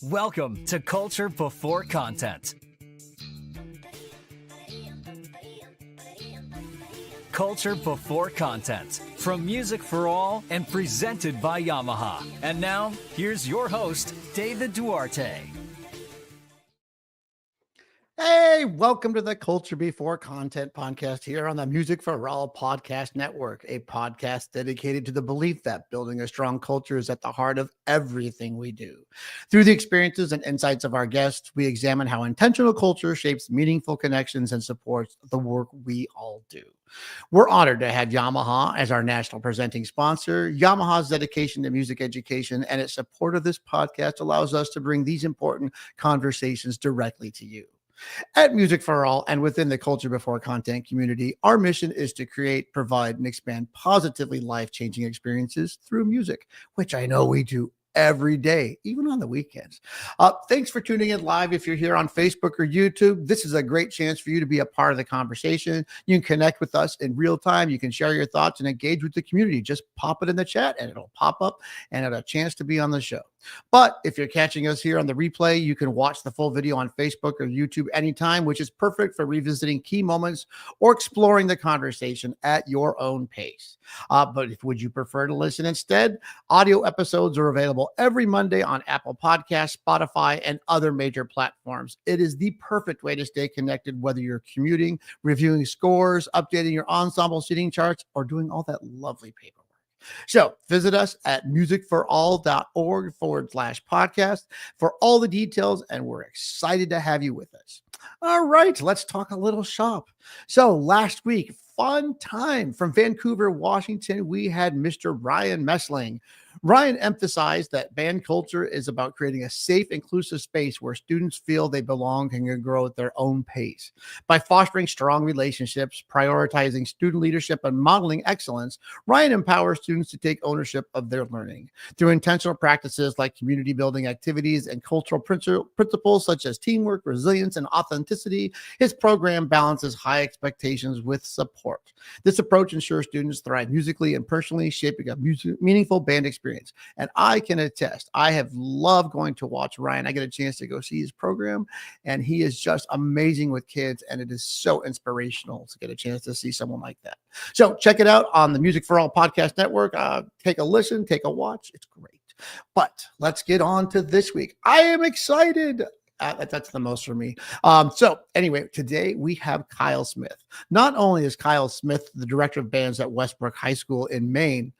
Welcome to Culture Before Content. Culture Before Content from Music for All and presented by Yamaha. And now, here's your host, David Duarte. Hey, welcome to the Culture Before Content podcast here on the Music for All podcast network, a podcast dedicated to the belief that building a strong culture is at the heart of everything we do. Through the experiences and insights of our guests, we examine how intentional culture shapes meaningful connections and supports the work we all do. We're honored to have Yamaha as our national presenting sponsor. Yamaha's dedication to music education and its support of this podcast allows us to bring these important conversations directly to you. At Music for All and within the Culture Before Content community, our mission is to create, provide, and expand positively life-changing experiences through music, which I know we do every day, even on the weekends. Thanks for tuning in live. If you're here on Facebook or YouTube, this is a great chance for you to be a part of the conversation. You can connect with us in real time. You can share your thoughts and engage with the community. Just pop it in the chat and it'll pop up and have a chance to be on the show. But if you're catching us here on the replay, you can watch the full video on Facebook or YouTube anytime, which is perfect for revisiting key moments or exploring the conversation at your own pace. But would you prefer to listen instead? Audio episodes are available every Monday on Apple Podcasts, Spotify, and other major platforms. It is the perfect way to stay connected, whether you're commuting, reviewing scores, updating your ensemble seating charts, or doing all that lovely paperwork. So visit us at musicforall.org/podcast for all the details, and we're excited to have you with us. All right, let's talk a little shop. So last week, fun time from Vancouver, Washington, we had Mr. Ryan Messling. Ryan emphasized that band culture is about creating a safe, inclusive space where students feel they belong and can grow at their own pace. By fostering strong relationships, prioritizing student leadership, and modeling excellence, Ryan empowers students to take ownership of their learning. Through intentional practices like community building activities and cultural principles such as teamwork, resilience, and authenticity, his program balances high expectations with support. This approach ensures students thrive musically and personally, shaping a meaningful band experience. And I can attest, I have loved going to watch Ryan. I get a chance to go see his program, and he is just amazing with kids, and it is so inspirational to get a chance to see someone like that. So check it out on the Music for All podcast network. Take a listen, take a watch. It's great. But let's get on to this week. I am excited. That's the most for me. So anyway, today we have Kyle Smith. Not only is Kyle Smith the director of bands at Westbrook High School in Maine,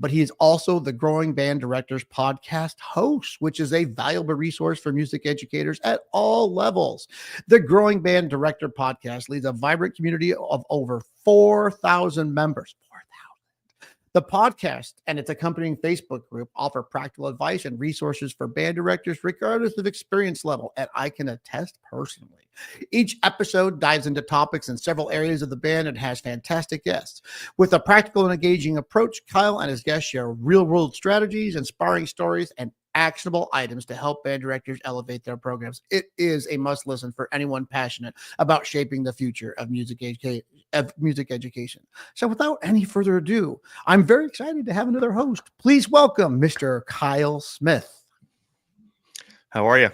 but he is also the Growing Band Directors podcast host, which is a valuable resource for music educators at all levels. The Growing Band Director podcast leads a vibrant community of over 4,000 members. The podcast and its accompanying Facebook group offer practical advice and resources for band directors, regardless of experience level, and I can attest personally. Each episode dives into topics in several areas of the band and has fantastic guests. With a practical and engaging approach, Kyle and his guests share real-world strategies, inspiring stories, and actionable items to help band directors elevate their programs. It is a must listen for anyone passionate about shaping the future of music education. So without any further ado, I'm very excited to have another host. Please welcome Mr. Kyle Smith. How are you?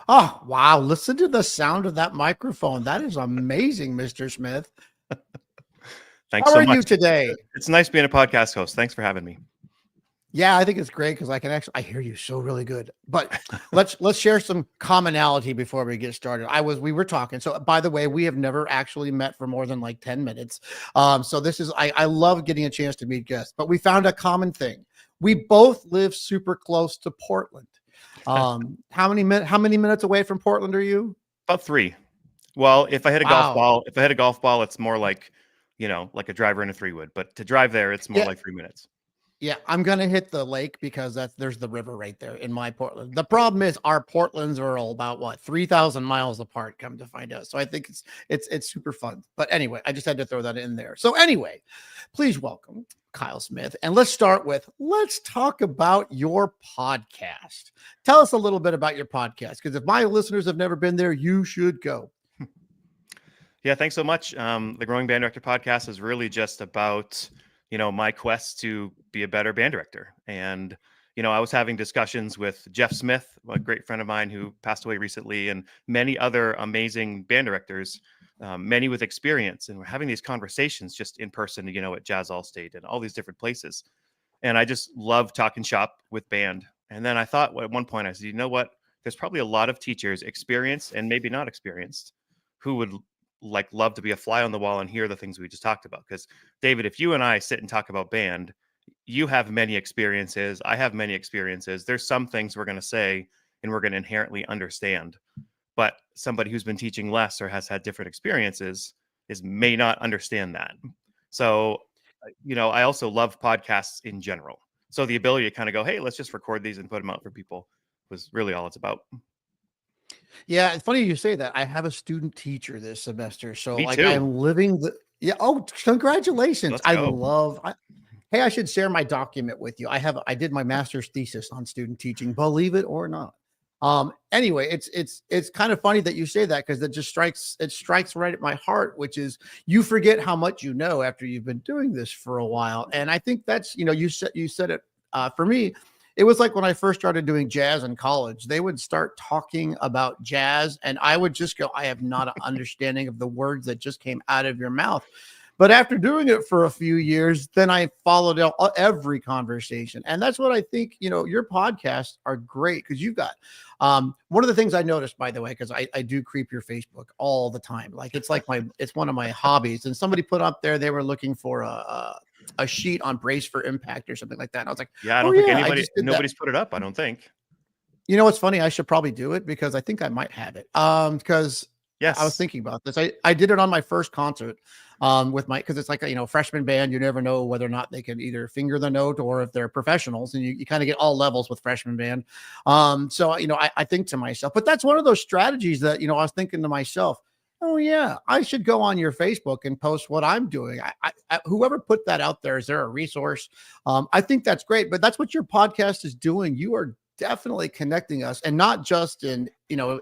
Oh, wow. Listen to the sound of that microphone. That is amazing, Mr. Smith. Thanks How so are much. you today? It's nice being a podcast host. Thanks for having me. Yeah, I think it's great because I hear you so really good. But let's share some commonality before we get started. We were talking. So by the way, we have never actually met for more than like 10 minutes. So this is I love getting a chance to meet guests, but we found a common thing. We both live super close to Portland. How many minutes away from Portland are you? About 3. Well, if I hit a Wow. golf ball, it's more like, like a driver in a 3 wood. But to drive there, it's more like 3 minutes. Yeah, I'm gonna hit the lake because there's the river right there in my Portland. The problem is our Portlands are all about 3,000 miles apart. Come to find out, so I think it's super fun. But anyway, I just had to throw that in there. So anyway, please welcome Kyle Smith, and let's talk about your podcast. Tell us a little bit about your podcast, because if my listeners have never been there, you should go. Yeah, thanks so much. The Growing Band Director podcast is really just about my quest to be a better band director. And I was having discussions with Jeff Smith, a great friend of mine who passed away recently, and many other amazing band directors, many with experience. And we're having these conversations just in person, at Jazz Allstate and all these different places. And I just love talking shop with band. And then I thought at one point, I said, you know what? There's probably a lot of teachers, experienced and maybe not experienced, who would love to be a fly on the wall and hear the things we just talked about. Because David, if you and I sit and talk about band, you have many experiences. I have many experiences. There's some things we're going to say and we're going to inherently understand. But somebody who's been teaching less or has had different experiences may not understand that. So, I also love podcasts in general. So the ability to kind of go, hey, let's just record these and put them out for people was really all it's about. Yeah, it's funny you say that. I have a student teacher this semester, so Me too. I'm living the. Yeah. Oh, congratulations! Let's go. Hey, I should share my document with you. I did my master's thesis on student teaching, believe it or not. Anyway, it's kind of funny that you say that, because it strikes right at my heart, which is you forget how much you know after you've been doing this for a while. And I think that's, you said it, for me, it was like when I first started doing jazz in college, they would start talking about jazz and I would just go, I have not an understanding of the words that just came out of your mouth. But after doing it for a few years, then I followed every conversation. And that's what I think, your podcasts are great, because you've got one of the things I noticed, by the way, because I do creep your Facebook all the time. It's one of my hobbies. And somebody put up there, they were looking for a sheet on brace for impact or something like that. And I was like, yeah, I don't think nobody's put it up. I don't think. You know what's funny? I should probably do it, because I think I might have it. Because yes, I was thinking about this. I did it on my first concert because it's like a freshman band. You never know whether or not they can either finger the note or if they're professionals, and you kind of get all levels with freshman band. So I think to myself, but that's one of those strategies that I was thinking to myself, oh yeah, I should go on your Facebook and post what I'm doing. Whoever put that out there, is there a resource? I think that's great, but that's what your podcast is doing. You are definitely connecting us, and not just in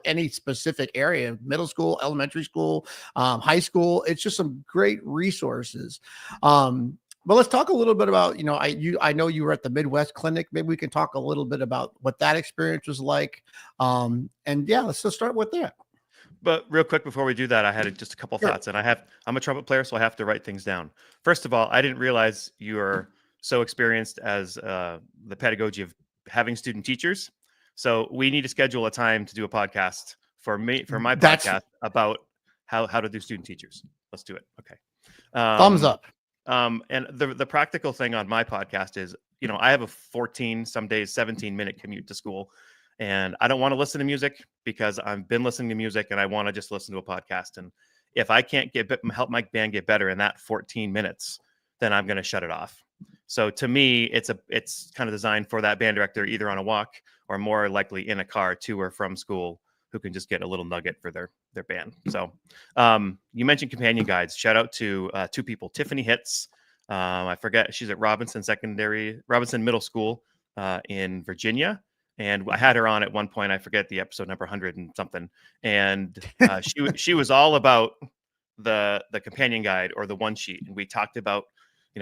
any specific area, middle school, elementary school, high school. It's just some great resources. But let's talk a little bit about, I know you were at the Midwest Clinic. Maybe we can talk a little bit about what that experience was like. And yeah, let's just start with that. But real quick before we do that, I had just a couple thoughts, and I'm a trumpet player, so I have to write things down. First of all, I didn't realize you are so experienced as the pedagogy of having student teachers. So we need to schedule a time to do a podcast for my podcast about how to do student teachers. Let's do it. Okay. Thumbs up. And the practical thing on my podcast is, I have a 14, some days 17-minute commute to school, and I don't want to listen to music because I've been listening to music and I want to just listen to a podcast. And if I can't help my band get better in that 14 minutes, then I'm going to shut it off. So to me, it's kind of designed for that band director, either on a walk or more likely in a car to or from school, who can just get a little nugget for their band. So you mentioned companion guides. Shout out to two people, Tiffany Hitz. I forget, she's at Robinson Middle School in Virginia. And I had her on at one point. I forget the episode number 100 and something. And she was all about the companion guide, or the one sheet. And we talked about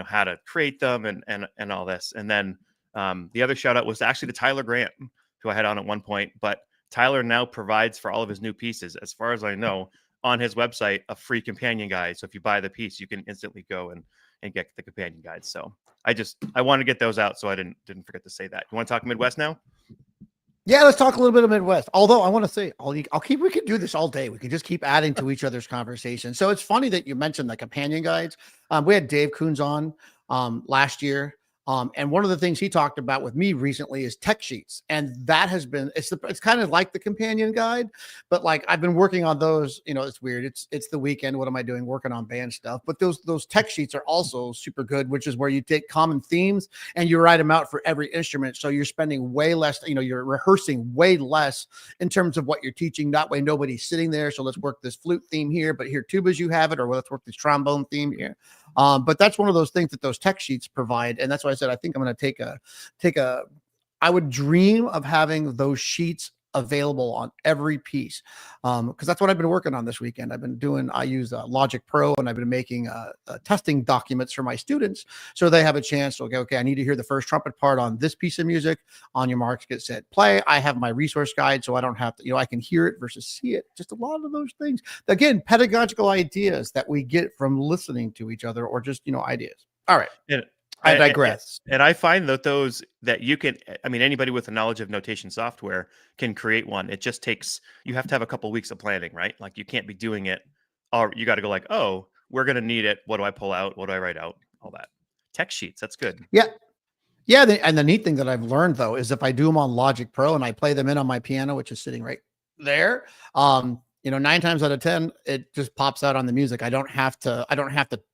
how to create them and all this. And then the other shout out was actually to Tyler Grant, who I had on at one point. But Tyler now provides for all of his new pieces, as far as I know, on his website, a free companion guide. So if you buy the piece, you can instantly go and get the companion guide. So I want to get those out, so I didn't forget to say that. You want to talk Midwest now? Yeah, let's talk a little bit of Midwest. Although I want to say, we could do this all day. We could just keep adding to each other's conversation. So it's funny that you mentioned the companion guides. We had Dave Coons on last year. And one of the things he talked about with me recently is tech sheets. And that has been, it's kind of like the companion guide, but like I've been working on those, it's weird. It's the weekend. What am I doing? Working on band stuff. But those tech sheets are also super good, which is where you take common themes and you write them out for every instrument. So you're spending way less, you're rehearsing way less in terms of what you're teaching. That way nobody's sitting there. So let's work this flute theme here, but here tubas you have it, or let's work this trombone theme here. But that's one of those things that those tech sheets provide. And that's why I said, I think I'm going to I would dream of having those sheets available on every piece. Because that's what I've been working on this weekend. I use Logic Pro, and I've been making testing documents for my students, so they have a chance to go, okay, I need to hear the first trumpet part on this piece of music. On your marks, get set, play. I have my resource guide, so I don't have to, I can hear it versus see it. Just a lot of those things. Again, pedagogical ideas that we get from listening to each other, or just, ideas. All right. And I digress. And I find that those that you can, I mean, anybody with a knowledge of notation software can create one. It just takes, you have to have a couple weeks of planning, right? Like you can't be doing it, or you got to go like, oh, we're going to need it. What do I pull out? What do I write out? All that. Text sheets. That's good. Yeah. Yeah. And the neat thing that I've learned, though, is if I do them on Logic Pro and I play them in on my piano, which is sitting right there, 9 times out of 10, it just pops out on the music. I don't have to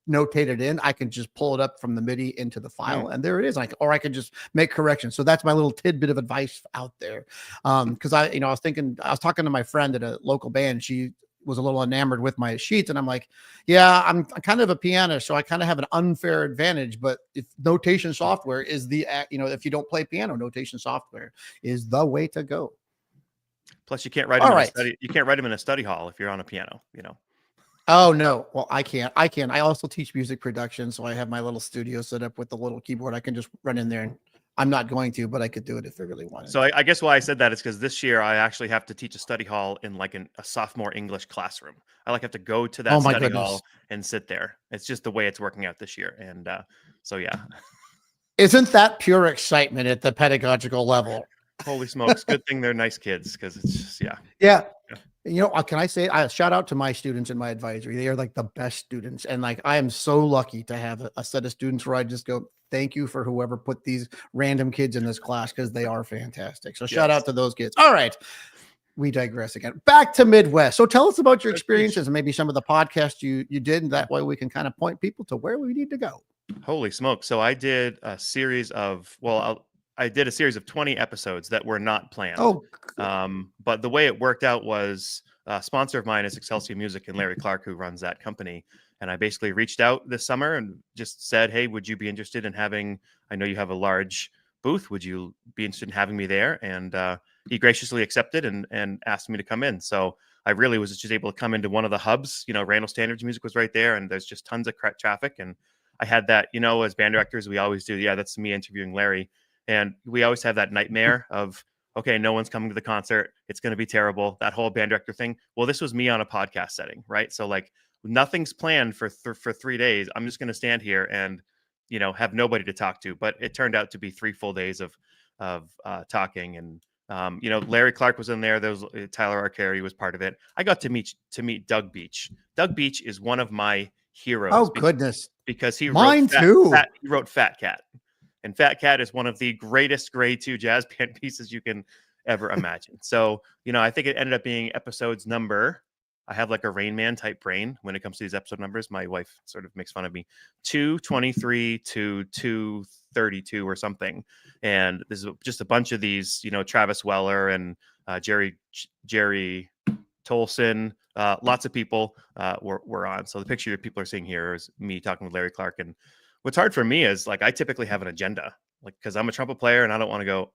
notate it in. I can just pull it up from the MIDI into the file, and there it is. Or I could just make corrections. So that's my little tidbit of advice out there. Because I was talking to my friend at a local band. She was a little enamored with my sheets, and I'm like, yeah, I'm kind of a pianist, so I kind of have an unfair advantage. But if notation software is if you don't play piano, notation software is the way to go. Plus, you can't write them in a study. You can't write them in a study hall if you're on a piano. Oh no! Well, I can't. I also teach music production, so I have my little studio set up with the little keyboard. I can just run in there, and I'm not going to, but I could do it if I really wanted. So I guess why I said that is because this year I actually have to teach a study hall in like a sophomore English classroom. I have to go to that study hall and sit there. It's just the way it's working out this year, and so yeah. Isn't that pure excitement at the pedagogical level? Holy smokes. Good thing they're nice kids, because it's just, yeah. Can I say, I shout out to my students in my advisory. They are like the best students. And like, I am so lucky to have a set of students where I just go, thank you for whoever put these random kids in this class, because they are fantastic. So shout out to those kids. All right. We digress again. Back to Midwest. So tell us about your experiences and maybe some of the podcasts you did. And that way we can kind of point people to where we need to go. Holy smoke. So I did a series of, I did a series of 20 episodes that were not planned. But the way it worked out was a sponsor of mine is Excelsior Music, and Larry Clark, who runs that company. And I basically reached out this summer and just said, hey, would you be interested in I know you have a large booth. Would you be interested in having me there? And he graciously accepted and asked me to come in. So I really was just able to come into one of the hubs. Randall Standards Music was right there, and there's just tons of traffic. And I had that, as band directors, we always do. Yeah, that's me interviewing Larry. And we always have that nightmare of, okay, no one's coming to the concert. It's going to be terrible. That whole band director thing. Well, this was me on a podcast setting, right? So like nothing's planned for 3 days. I'm just going to stand here and, have nobody to talk to. But it turned out to be 3 full days of talking. And, Larry Clark was in there. There was Tyler Arcari was part of it. I got to meet Doug Beach. Doug Beach is one of my heroes. Oh, goodness. Because he wrote Fat Cat. And Fat Cat is one of the greatest grade 2 jazz band pieces you can ever imagine. So, I think it ended up being episodes number, I have like a Rain Man type brain when it comes to these episode numbers. My wife sort of makes fun of me. 223 to 232 or something. And this is just a bunch of these, Travis Weller and Jerry Tolson, lots of people were on. So the picture that people are seeing here is me talking with Larry Clark. And what's hard for me is like I typically have an agenda, like because I'm a trumpet player and I don't want to go,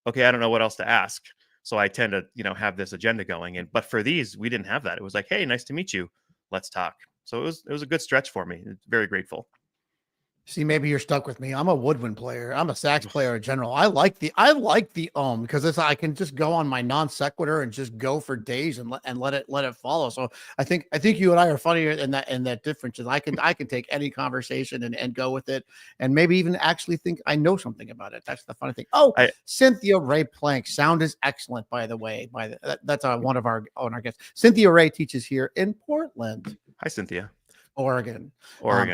okay, I don't know what else to ask. So I tend to, have this agenda going. But for these, we didn't have that. It was like, hey, nice to meet you. Let's talk. So it was a good stretch for me. Very grateful. See, maybe you're stuck with me. I'm a woodwind player. I'm a sax player in general. I like the because I can just go on my non sequitur and just go for days and let it follow. So I think you and I are funnier in that difference. Is I can take any conversation and go with it, and maybe even actually think I know something about it. That's the funny thing. Cynthia Ray Plank. Sound is excellent, by the way. That's one of our guests. Cynthia Ray teaches here in Portland. Hi, Cynthia. Oregon.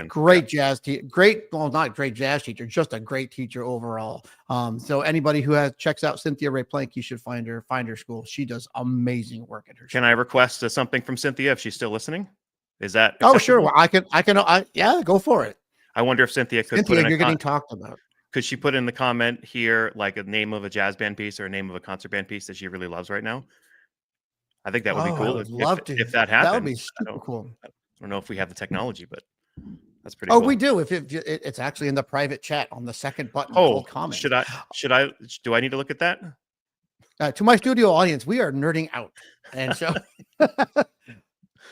Great jazz teacher, not great jazz teacher, just a great teacher overall. So anybody who checks out Cynthia Ray Plank, you should find her school. She does amazing work at her school. Can I request something from Cynthia if she's still listening? Is that acceptable? Oh, sure. Well, I can. Yeah, go for it. I wonder if Cynthia could you're getting talked about. Could she put in the comment here like a name of a jazz band piece or a name of a concert band piece that she really loves right now? I think that would be cool. I would love to. If that happened. That would be super cool. I don't know if we have the technology, but that's pretty cool. We do. If it's actually in the private chat on the second button called comment. Do I need to look at that? To my studio audience, we are nerding out. And so,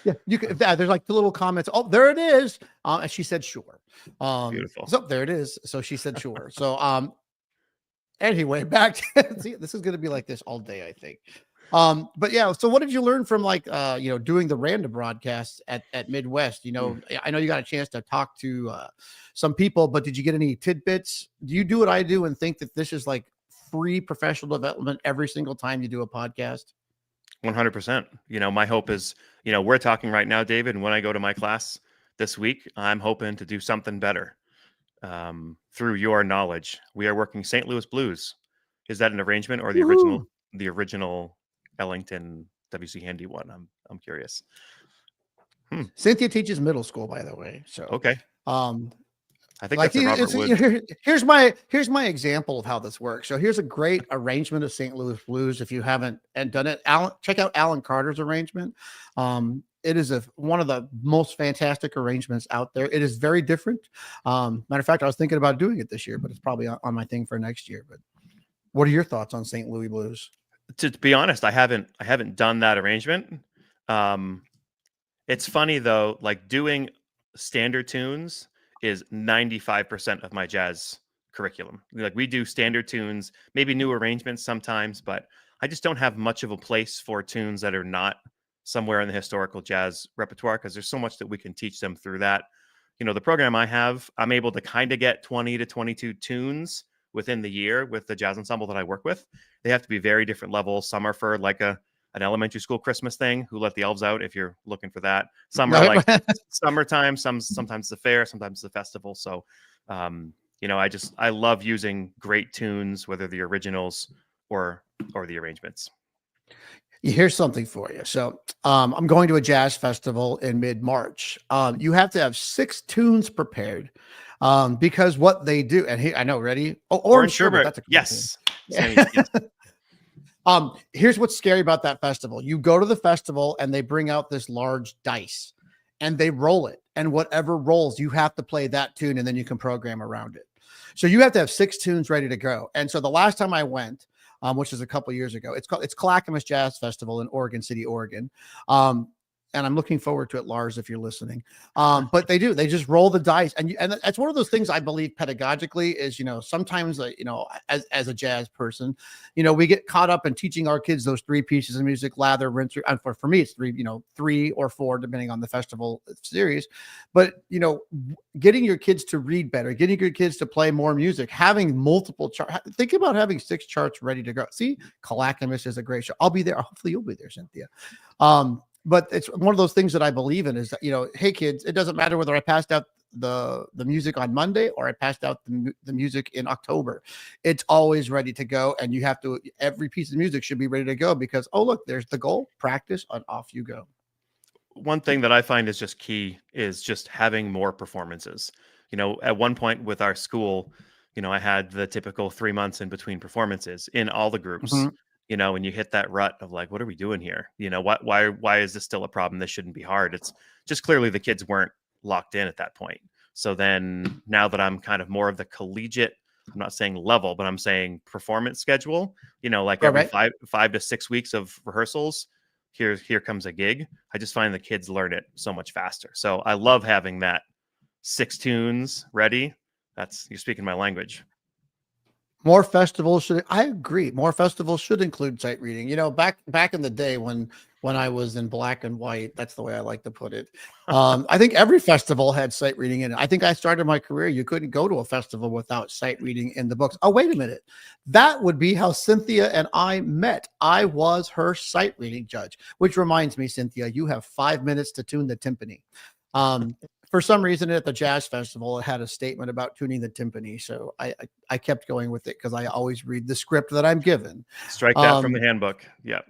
yeah, you can, there's like the little comments. Oh, there it is. And she said, sure. Beautiful. So there it is. So she said, sure. So, anyway, back to, see, this is going to be like this all day, I think. But yeah, so what did you learn from like, doing the random broadcasts at Midwest? I know you got a chance to talk to some people, but did you get any tidbits? Do you do what I do and think that this is like free professional development every single time you do a podcast? 100%. My hope is, we're talking right now, David, and when I go to my class this week, I'm hoping to do something better through your knowledge. We are working St. Louis Blues. Is that an arrangement or the original Ellington WC Handy one? I'm curious. Cynthia teaches middle school, by the way. So okay. I think like that's a Robert Wood. Here's my example of how this works. So here's a great arrangement of St. Louis Blues. If you haven't done it, check out Alan Carter's arrangement. It is one of the most fantastic arrangements out there. It is very different. Matter of fact, I was thinking about doing it this year, but it's probably on my thing for next year. But what are your thoughts on St. Louis Blues? To be honest, I haven't done that arrangement. It's funny though, like doing standard tunes is 95% of my jazz curriculum. Like we do standard tunes, maybe new arrangements sometimes, but I just don't have much of a place for tunes that are not somewhere in the historical jazz repertoire because there's so much that we can teach them through that. The program I have, I'm able to kind of get 20 to 22 tunes within the year with the jazz ensemble that I work with. They have to be very different levels. Some are for like an elementary school Christmas thing, Who Let the Elves Out, if you're looking for that. Some are like summertime, sometimes the fair, sometimes the festival. So, I love using great tunes, whether the originals or the arrangements. Here's something for you. So I'm going to a jazz festival in mid-March. You have to have 6 tunes prepared because what they do, and I know, ready? Oh, Orange Sherbet. That's a cool yes. Yes. Here's what's scary about that festival. You go to the festival and they bring out this large dice and they roll it. And whatever rolls, you have to play that tune and then you can program around it. So you have to have 6 tunes ready to go. And so the last time I went, which is a couple years ago, it's Clackamas Jazz Festival in Oregon City, Oregon. And I'm looking forward to it, Lars, if you're listening. But they just roll the dice. And that's one of those things I believe pedagogically is, sometimes, as a jazz person, we get caught up in teaching our kids those 3 pieces of music, lather, rinse. And for me, it's 3 or 4, depending on the festival series. But, getting your kids to read better, getting your kids to play more music, having multiple charts. Think about having 6 charts ready to go. See, Clackamas is a great show. I'll be there. Hopefully you'll be there, Cynthia. But it's one of those things that I believe in is that, hey kids, it doesn't matter whether I passed out the music on Monday or I passed out the music in October. It's always ready to go. And every piece of music should be ready to go because, oh, look, there's the goal, practice, and off you go. One thing that I find is just key is just having more performances. At one point with our school, I had the typical 3 months in between performances in all the groups. Mm-hmm. And you hit that rut of like, what are we doing here? Why is this still a problem? This shouldn't be hard. It's just clearly the kids weren't locked in at that point. So then now that I'm kind of more of the collegiate, I'm not saying level, but I'm saying performance schedule, every 5 to 6 weeks of rehearsals, here comes a gig. I just find the kids learn it so much faster. So I love having that 6 tunes ready. You're speaking my language. More festivals I agree. More festivals should include sight reading. Back in the day when I was in black and white, that's the way I like to put it. I think every festival had sight reading in it. I think I started my career. You couldn't go to a festival without sight reading in the books. Oh, wait a minute. That would be how Cynthia and I met. I was her sight reading judge, which reminds me, Cynthia, you have 5 minutes to tune the timpani. For some reason at the jazz festival, it had a statement about tuning the timpani. So I kept going with it because I always read the script that I'm given. Strike that from the handbook. Yep.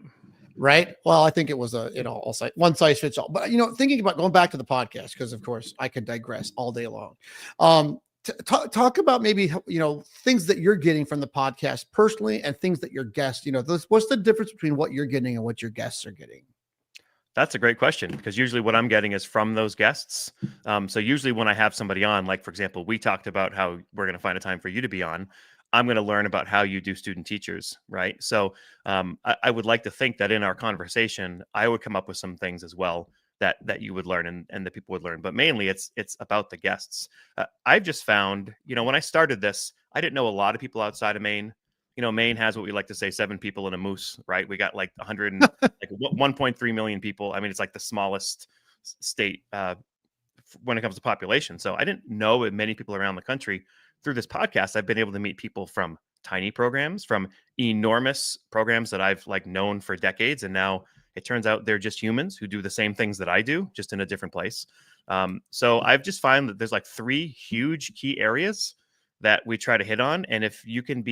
Right. Well, I think it was one size fits all. But, thinking about going back to the podcast, because of course I could digress all day long. Talk about maybe, things that you're getting from the podcast personally and things that your guests, what's the difference between what you're getting and what your guests are getting? That's a great question because usually what I'm getting is from those guests. So usually when I have somebody on, like, for example, we talked about how we're going to find a time for you to be on. I'm going to learn about how you do student teachers, right? So I would like to think that in our conversation, I would come up with some things as well that you would learn and that people would learn. But mainly, it's about the guests. I've just found, when I started this, I didn't know a lot of people outside of Maine. Maine has what we like to say 7 people in a moose, right? We got like 1.3 million people. I mean, it's like the smallest state when it comes to population. So I didn't know many people around the country. Through this podcast, I've been able to meet people from tiny programs, from enormous programs that I've known for decades. And now it turns out they're just humans who do the same things that I do, just in a different place. So I've just found that there's 3 huge key areas that we try to hit on. And if you can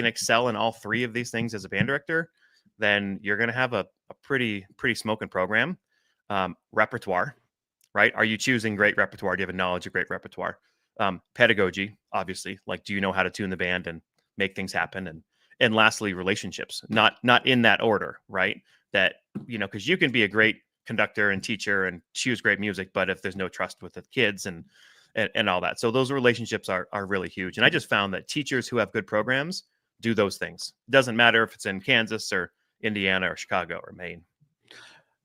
excel in all 3 of these things as a band director, then you're going to have a pretty smoking program. Repertoire, right? Are you choosing great repertoire? Do you have a knowledge of great repertoire? Pedagogy, obviously, do you know how to tune the band and make things happen? And lastly, relationships, not in that order, right? That, because you can be a great conductor and teacher and choose great music, but if there's no trust with the kids and all that. So those relationships are really huge. And I just found that teachers who have good programs do those things. It doesn't matter if it's in Kansas or Indiana or Chicago or Maine.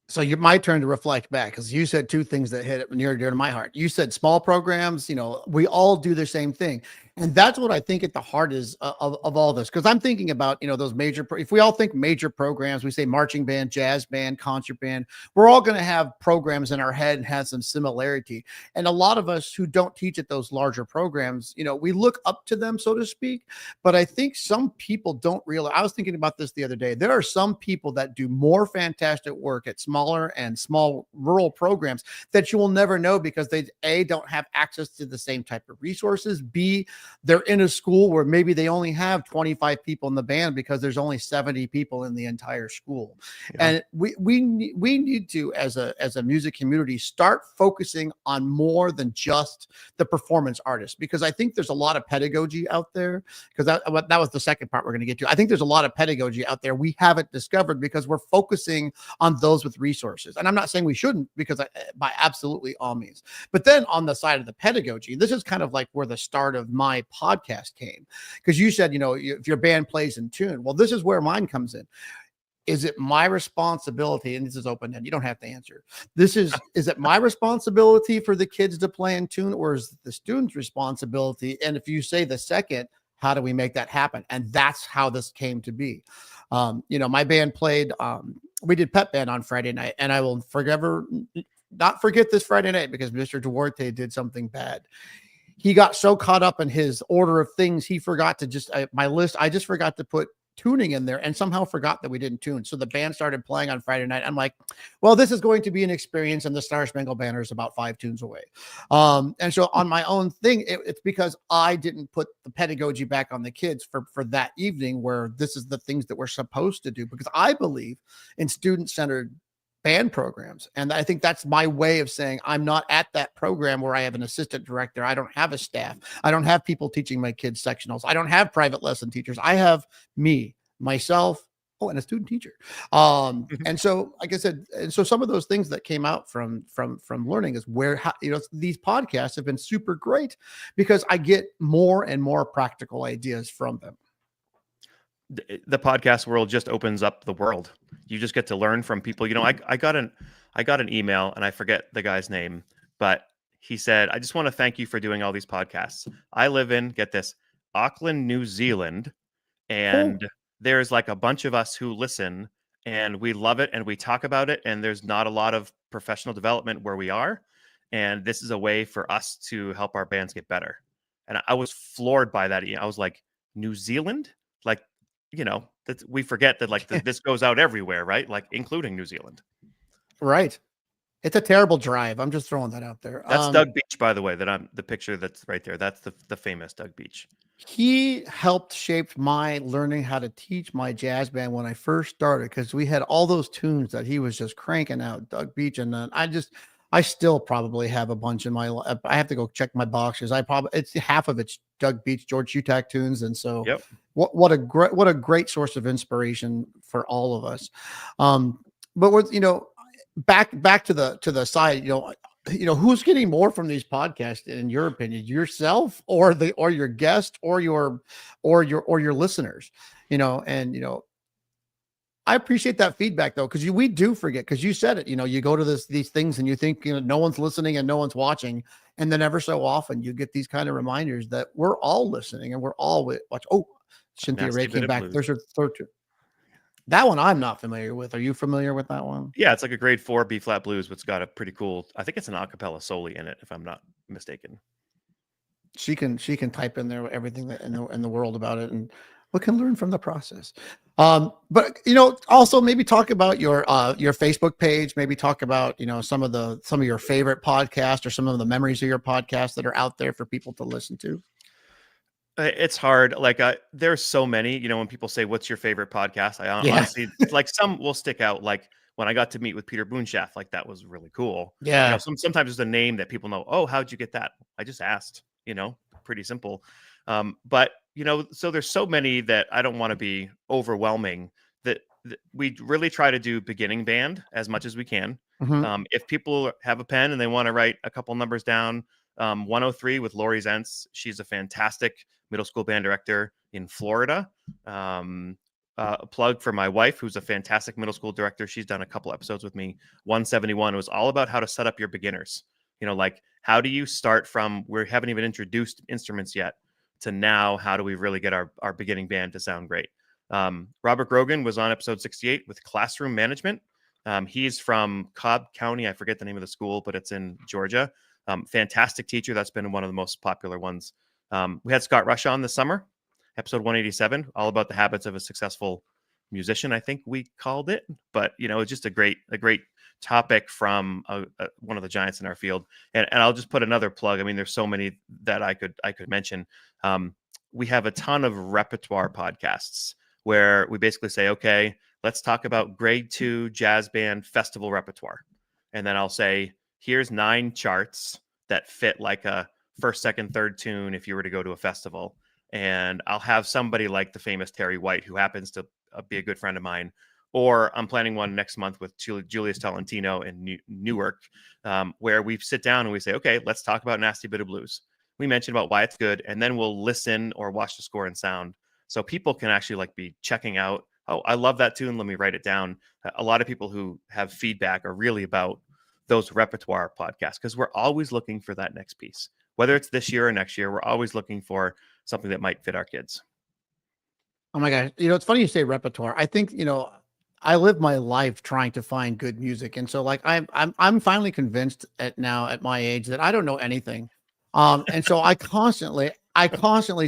So my turn to reflect back, because you said 2 things that hit near and dear to my heart. You said small programs, we all do the same thing. And that's what I think at the heart is of all this. Because I'm thinking about, those major, if we all think major programs, we say marching band, jazz band, concert band, we're all going to have programs in our head and have some similarity. And a lot of us who don't teach at those larger programs, we look up to them, so to speak. But I think some people don't realize, I was thinking about this the other day. There are some people that do more fantastic work at smaller and small rural programs that you will never know, because they don't have access to the same type of resources. B, they're in a school where maybe they only have 25 people in the band because there's only 70 people in the entire school. Yeah. And we need to, as a music community, start focusing on more than just the performance artist, because I think there's a lot of pedagogy out there, because that was the second part we're going to get to. I think there's a lot of pedagogy out there we haven't discovered because we're focusing on those with resources. And I'm not saying we shouldn't, because by absolutely all means. But then on the side of the pedagogy, this is kind of where the start of my podcast came, because you said, if your band plays in tune, well, this is where mine comes in. Is it my responsibility? And this is open-ended, you don't have to answer. Is it my responsibility for the kids to play in tune, or is it the student's responsibility? And if you say the second, how do we make that happen? And that's how this came to be. My band played, we did pep band on Friday night, and I will not forget this Friday night, because Mr. Duarte did something bad. He got so caught up in his order of things, he forgot to my list. I just forgot to put tuning in there, and somehow forgot that we didn't tune. So the band started playing on Friday night. I'm like, well, this is going to be an experience, and the Star Spangled Banner is about 5 tunes away. And so on my own thing, it's because I didn't put the pedagogy back on the kids for that evening, where this is the things that we're supposed to do, because I believe in student-centered band programs. And I think that's my way of saying I'm not at that program where I have an assistant director. I don't have a staff. I don't have people teaching my kids sectionals. I don't have private lesson teachers. I have myself, and a student teacher. And so, like I said, and so some of those things that came out from learning is these podcasts have been super great, because I get more and more practical ideas from them. The podcast world just opens up the world. You just get to learn from people. I got an email, and I forget the guy's name, but he said, I just want to thank you for doing all these podcasts. I live in, get this, Auckland, New Zealand. And there's a bunch of us who listen, and we love it, and we talk about it. And there's not a lot of professional development where we are. And this is a way for us to help our bands get better. And I was floored by that. I was like, New Zealand? That we forget that this goes out everywhere, right? Including New Zealand. Right. It's a terrible drive. I'm just throwing that out there. That's Doug Beach, by the way, the picture that's right there. That's the famous Doug Beach. He helped shape my learning how to teach my jazz band when I first started, because we had all those tunes that he was just cranking out, Doug Beach. And then I still probably have a bunch in my, I have to go check my boxes. It's half of it's Doug Beach, George Utak tunes. And so yep. what a great source of inspiration for all of us. But back to the side, who's getting more from these podcasts, in your opinion, yourself or your guest or your listeners, I appreciate that feedback though, because we do forget, because you said it, you go to these things and you think, no one's listening and no one's watching. And then ever so often you get these kind of reminders that we're all listening and we're all watch. Oh, Cynthia Nasty Ray Bit came of back. Blues. There's her third. That one I'm not familiar with. Are you familiar with that one? Yeah, it's like a grade 4 B flat blues, which got a pretty cool. I think it's an acapella solely in it, if I'm not mistaken. She can type in there everything that in the world about it, and we can learn from the process. But also maybe talk about your Facebook page. Maybe talk about some of your favorite podcasts or some of the memories of your podcasts that are out there for people to listen to. It's hard. Like, there's so many. When people say, "What's your favorite podcast?" I Yeah. honestly, like, some will stick out. Like when I got to meet with Peter Boonshaft, like that was really cool. Yeah. Sometimes there's a name that people know. Oh, how'd you get that? I just asked. Pretty simple. But so there's so many that I don't want to be overwhelming. That we really try to do beginning band as much as we can. Mhm. If people have a pen and they want to write a couple numbers down, 103 with Lori Zentz. She's a fantastic middle school band director in Florida. A plug for my wife, who's a fantastic middle school director. She's done a couple episodes with me. 171 was all about how to set up your beginners. Like how do you start from we haven't even introduced instruments yet to now how do we really get our beginning band to sound great? Robert Grogan was on episode 68 with classroom management. He's from Cobb County. I forget the name of the school, but it's in Georgia. Fantastic teacher. That's been one of the most popular ones. We had Scott Rush on this summer, episode 187, all about the habits of a successful musician, I think we called it. But, it's just a great topic from one of the giants in our field. And I'll just put another plug. I mean, there's so many that I could mention. We have a ton of repertoire podcasts where we basically say, okay, let's talk about grade 2 jazz band festival repertoire. And then I'll say, here's 9 charts that fit like a first, second, third tune if you were to go to a festival. And I'll have somebody like the famous Terry White, who happens to be a good friend of mine. Or I'm planning one next month with Julius Tolentino in Newark, where we sit down and we say, okay, let's talk about Nasty Bit of Blues. We mentioned about why it's good, and then we'll listen or watch the score and sound. So people can actually like be checking out, oh, I love that tune. Let me write it down. A lot of people who have feedback are really about those repertoire podcasts because we're always looking for that next piece. Whether it's this year or next year, we're always looking for something that might fit our kids. Oh my gosh. It's funny you say repertoire. I think, I live my life trying to find good music. And so like I'm finally convinced at my age that I don't know anything. And so I constantly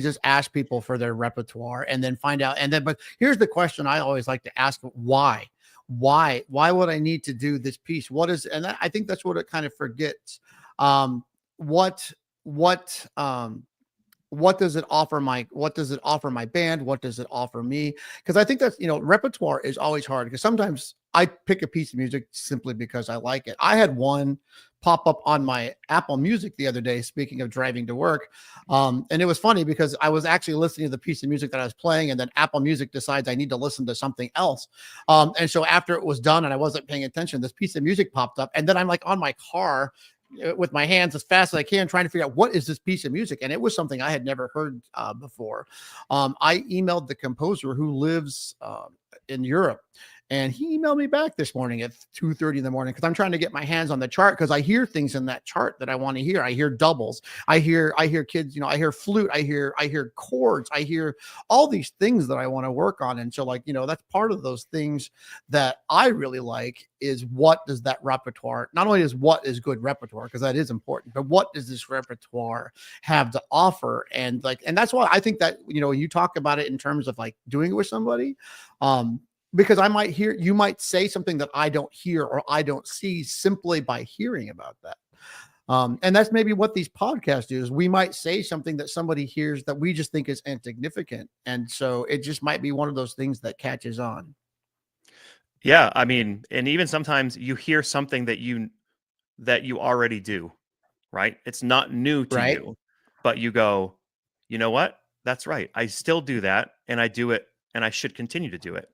just ask people for their repertoire and then find out. But here's the question I always like to ask: why would I need to do this piece? I think that's what it kind of forgets. What does it offer my band? What does it offer me? Because I think that's, repertoire is always hard because sometimes I pick a piece of music simply because I like it. I had one pop up on my Apple Music the other day, speaking of driving to work. And it was funny because I was actually listening to the piece of music that I was playing, and then Apple Music decides I need to listen to something else. And so after it was done and I wasn't paying attention, this piece of music popped up, and then I'm like on my car with my hands as fast as I can, trying to figure out what is this piece of music. And it was something I had never heard before. I emailed the composer who lives in Europe, and he emailed me back this morning at 2:30 in the morning because I'm trying to get my hands on the chart because I hear things in that chart that I want to hear. I hear doubles. I hear kids, I hear flute. I hear chords. I hear all these things that I want to work on. And so that's part of those things that I really like is what does that repertoire, not only is what is good repertoire, because that is important, but what does this repertoire have to offer? And that's why I think that, you talk about it in terms of like doing it with somebody, because you might say something that I don't hear or I don't see simply by hearing about that. And that's maybe what these podcasts do is we might say something that somebody hears that we just think is insignificant. And so it just might be one of those things that catches on. Yeah. I mean, and even sometimes you hear something that you already do, right? It's not new to Right. you, but you go, you know what? That's right. I still do that and I do it and I should continue to do it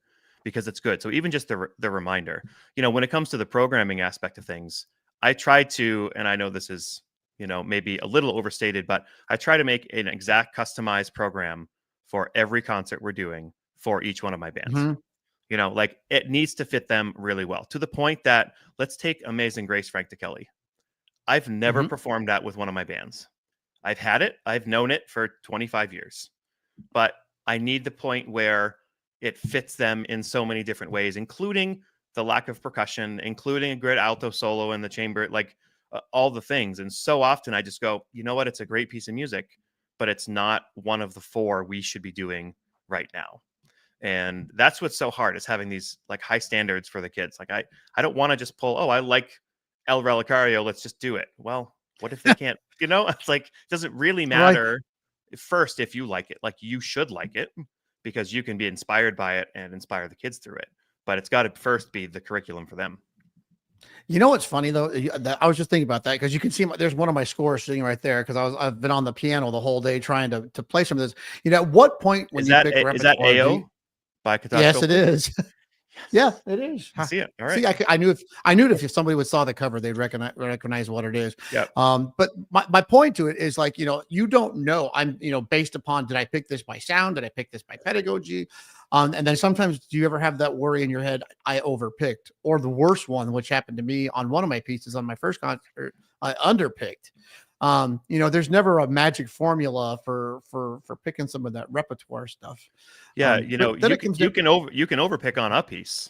because it's good. So even just the reminder, when it comes to the programming aspect of things, I try to, and I know this is, maybe a little overstated, but I try to make an exact customized program for every concert we're doing for each one of my bands. Mm-hmm. Like it needs to fit them really well, to the point that, let's take Amazing Grace, Frank DeKelly. I've never Mm-hmm. performed that with one of my bands. I've had it. I've known it for 25 years, but I need the point where it fits them in so many different ways, including the lack of percussion, including a great alto solo in the chamber, like all the things. And so often I just go, you know what? It's a great piece of music, but it's not one of the 4 we should be doing right now. And that's what's so hard, is having these like high standards for the kids. Like I don't want to just pull, oh, I like El Relicario, let's just do it. Well, what if they can't, it's like, it doesn't really matter first if you like it. Like you should like it, because you can be inspired by it and inspire the kids through it. But it's got to first be the curriculum for them. You know what's funny though? I was just thinking about that, because you can see there's one of my scores sitting right there, because I've been on the piano the whole day trying to play some of this. At what point when Is you that pick is that repertoire, AO by Katash? yes, it is. Yeah, it is. I see it. All right. See, I knew if somebody would saw the cover, they'd recognize what it is. Yeah. But my point to it is like, you don't know. I'm, based upon, did I pick this by sound? Did I pick this by pedagogy? And then sometimes, do you ever have that worry in your head? I overpicked, or the worst one, which happened to me on one of my pieces on my first concert, I underpicked. There's never a magic formula for picking some of that repertoire stuff. Yeah, you can overpick on a piece,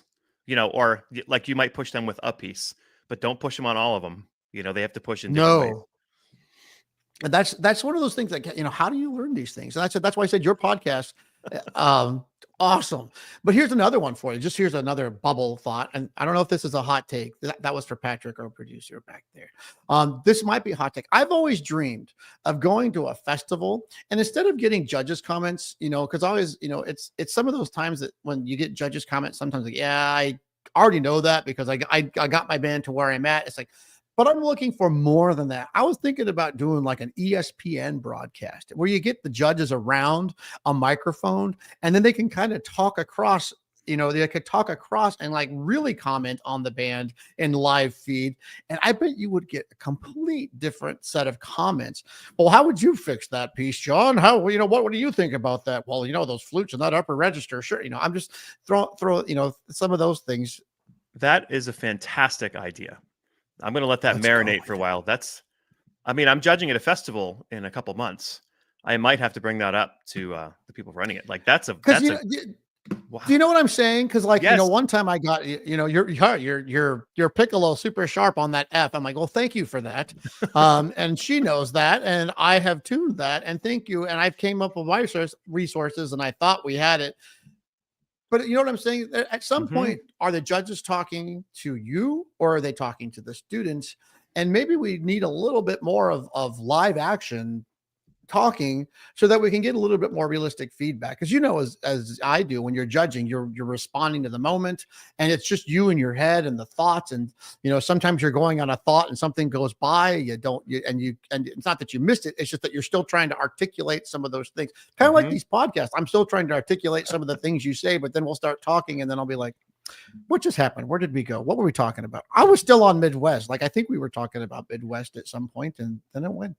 or like you might push them with a piece, but don't push them on all of them. They have to push in different ways. And that's one of those things that, how do you learn these things? And that's why I said your podcast, awesome. But here's another one for you. Here's another bubble thought. And I don't know if this is a hot take. That was for Patrick, our producer back there. This might be a hot take. I've always dreamed of going to a festival, and instead of getting judges' comments, because always, it's some of those times that when you get judges' comments, sometimes like, yeah, I already know that because I got my band to where I'm at. It's like, but I'm looking for more than that. I was thinking about doing like an ESPN broadcast where you get the judges around a microphone, and then they can kind of talk across, they could talk across and like really comment on the band in live feed. And I bet you would get a complete different set of comments. Well, how would you fix that piece, John? What do you think about that? Well, those flutes in that upper register. Sure. I'm just throw, some of those things. That is a fantastic idea. I'm going to let that marinate for a while. I'm judging at a festival in a couple months. I might have to bring that up to the people running it. Like wow. Do you know what I'm saying? Because yes. One time I got, your piccolo super sharp on that F. I'm like, well, thank you for that. And she knows that, and I have tuned that, and thank you. And I've came up with my resources, and I thought we had it. But you know what I'm saying? At some point, are the judges talking to you, or are they talking to the students? And maybe we need a little bit more of live action talking, so that we can get a little bit more realistic feedback. Because as I do, when you're judging, you're responding to the moment, and it's just you in your head and the thoughts. And sometimes you're going on a thought and something goes by, and it's not that you missed it, it's just that you're still trying to articulate some of those things. Kind of like these podcasts. I'm still trying to articulate some of the things you say, but then we'll start talking, and then I'll be like, what just happened? Where did we go? What were we talking about? I was still on Midwest. Like, I think we were talking about Midwest at some point, and then it went.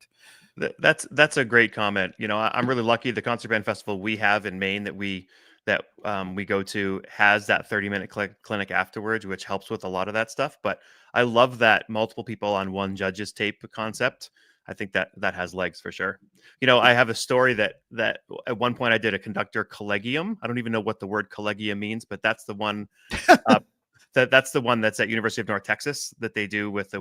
That's a great comment. I'm really lucky. The concert band festival we have in Maine that we go to has that 30-minute clinic afterwards, which helps with a lot of that stuff. But I love that multiple people on one judge's tape concept. I think that has legs for sure. I have a story that at one point I did a conductor collegium. I don't even know what the word collegium means, but that's the one. That's the one that's at University of North Texas that they do with the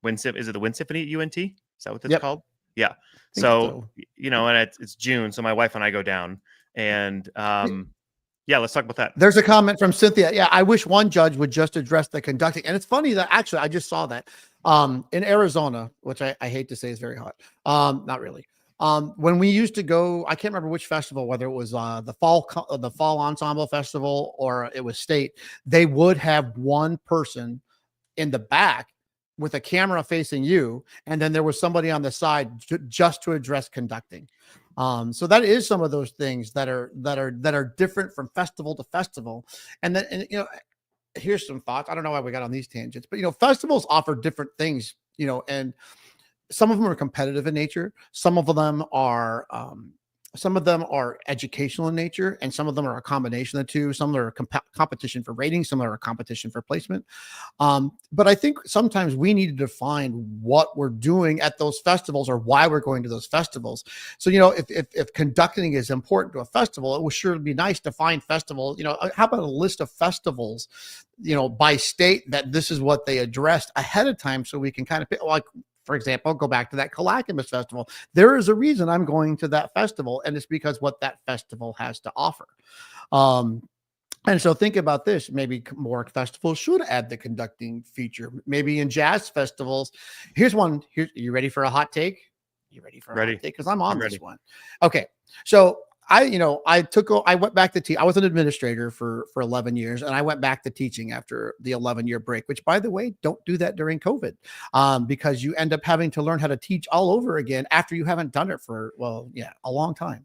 Wind Symphony. Is it the Wind Symphony at UNT? Is that what it's called? Yeah. So. And it's June, so my wife and I go down, and let's talk about that. There's a comment from Cynthia. Yeah, I wish one judge would just address the conducting. And it's funny that actually I just saw that in Arizona, which I hate to say is very hot. Not really. When we used to go, I can't remember which festival, whether it was the fall ensemble festival or it was state, they would have one person in the back with a camera facing you, and then there was somebody on the side just to address conducting. So that is some of those things that are different from festival to festival. And then, here's some thoughts. I don't know why we got on these tangents, but festivals offer different things, and some of them are competitive in nature. Some of them are educational in nature, and some of them are a combination of the two. Some are competition for ratings, some are a competition for placement. But I think sometimes we need to define what we're doing at those festivals or why we're going to those festivals. So, if conducting is important to a festival, it would sure be nice to find festival. How about a list of festivals, by state, that this is what they addressed ahead of time, so we can kind of pick, like, for example, go back to that Clackamas festival. There is a reason I'm going to that festival, and it's because what that festival has to offer. And so think about this. Maybe more festivals should add the conducting feature. Maybe in jazz festivals. Here's one. You ready for a hot take? You ready for a hot take? Because I'm on this one. Okay. So I went back to I was an administrator for 11 years, and I went back to teaching after the 11-year break, which, by the way, don't do that during COVID, because you end up having to learn how to teach all over again after you haven't done it for, a long time.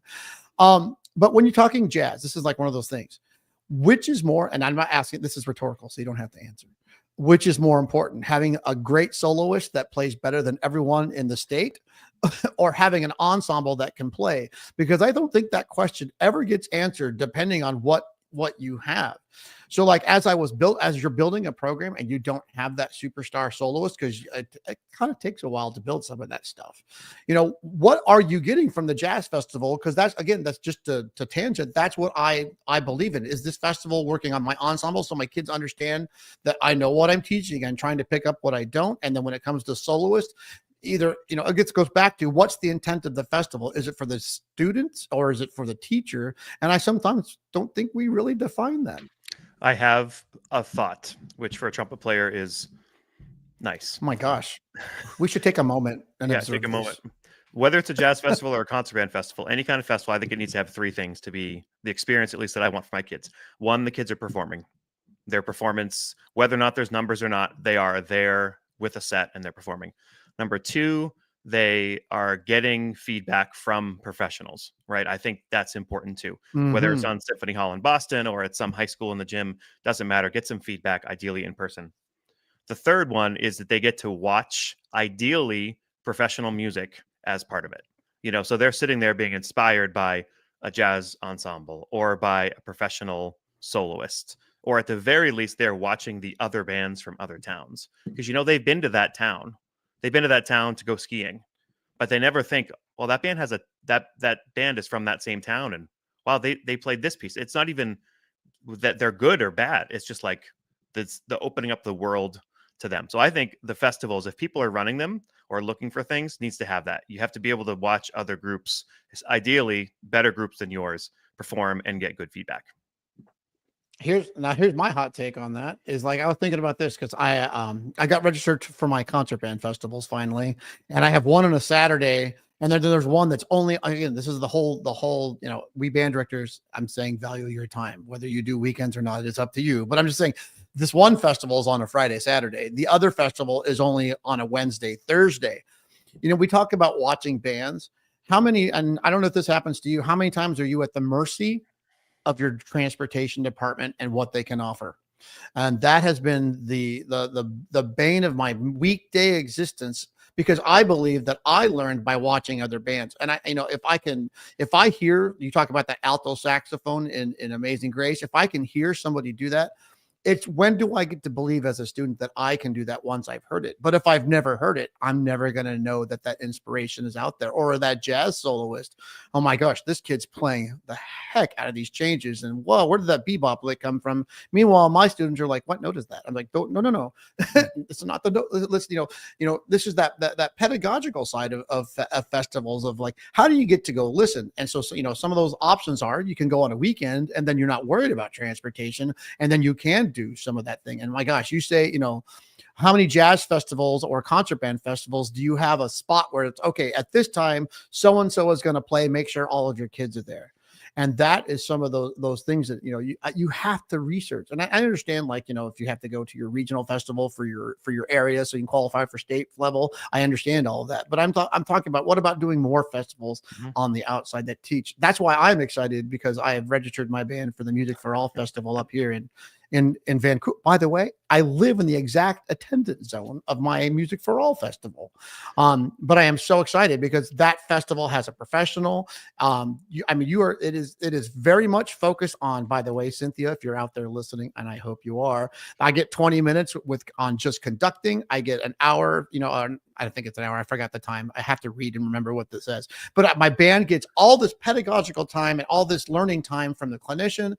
But when you're talking jazz, this is like one of those things. Which is more, and I'm not asking, this is rhetorical, so you don't have to answer. Which is more important, having a great soloist that plays better than everyone in the state, or having an ensemble that can play? Because I don't think that question ever gets answered depending on what you have. So, like, as you're building a program and you don't have that superstar soloist, because it kind of takes a while to build some of that stuff. What are you getting from the jazz festival? Because that's just to tangent. That's what I believe in. Is this festival working on my ensemble so my kids understand that I know what I'm teaching and trying to pick up what I don't? And then when it comes to soloist, either, it goes back to what's the intent of the festival? Is it for the students or is it for the teacher? And I sometimes don't think we really define that. I have a thought, which for a trumpet player is nice. Oh my gosh. We should take a moment and observe take a this. moment. Whether it's a jazz festival or a concert band festival, any kind of festival, I think it needs to have three things to be the experience, at least, that I want for my kids. One, the kids are performing. Their performance, whether or not there's numbers or not, they are there with a set and they're performing. Number two, they are getting feedback from professionals, right? I think that's important too. Mm-hmm. Whether it's on Symphony Hall in Boston or at some high school in the gym, doesn't matter. Get some feedback, ideally in person. The third one is that they get to watch, ideally, professional music as part of it. So they're sitting there being inspired by a jazz ensemble or by a professional soloist, or at the very least, they're watching the other bands from other towns, because, they've been to that town. They've been to that town to go skiing, but they never think, well, that band has that band is from that same town, and wow, they played this piece. It's not even that they're good or bad. It's just like the opening up the world to them. So I think the festivals, if people are running them or looking for things, needs to have that. You have to be able to watch other groups, ideally better groups than yours, perform and get good feedback. Here's my hot take on that. Is like, I was thinking about this because I got registered for my concert band festivals finally, and I have one on a Saturday, and then there's one that's only, again, this is the whole we band directors, I'm saying, value your time, whether you do weekends or not, it's up to you. But I'm just saying, this one festival is on a Friday, Saturday. The other festival is only on a Wednesday, Thursday. We talk about watching bands. How many, and I don't know if this happens to you, how many times are you at the mercy of your transportation department and what they can offer? And that has been the bane of my weekday existence, because I believe that I learned by watching other bands. And if I hear you talk about that alto saxophone in Amazing Grace, if I can hear somebody do that, it's when do I get to believe as a student that I can do that once I've heard it? But if I've never heard it, I'm never going to know that inspiration is out there. Or that jazz soloist, oh my gosh, this kid's playing the heck out of these changes. And whoa, where did that bebop lick come from? Meanwhile, my students are like, what note is that? I'm like, no. It's not the note. Let's, this is that pedagogical side of festivals, of like, how do you get to go listen? And so, some of those options are, you can go on a weekend and then you're not worried about transportation, and then you can do some of that thing. And my gosh, you say, how many jazz festivals or concert band festivals do you have a spot where it's okay, at this time, so-and-so is going to play, make sure all of your kids are there? And that is some of those things that, you have to research. And I understand, like, if you have to go to your regional festival for your area, so you can qualify for state level, I understand all of that. But I'm talking about, what about doing more festivals on the outside that teach? That's why I'm excited, because I have registered my band for the Music for All Festival up here in Vancouver. By the way, I live in the exact attendance zone of my Music for All festival. But I am so excited because that festival has a professional. It is very much focused on, by the way, Cynthia, if you're out there listening, and I hope you are, I get 20 minutes on just conducting. I get an hour, I think it's an hour. I forgot the time. I have to read and remember what this says. But my band gets all this pedagogical time and all this learning time from the clinician.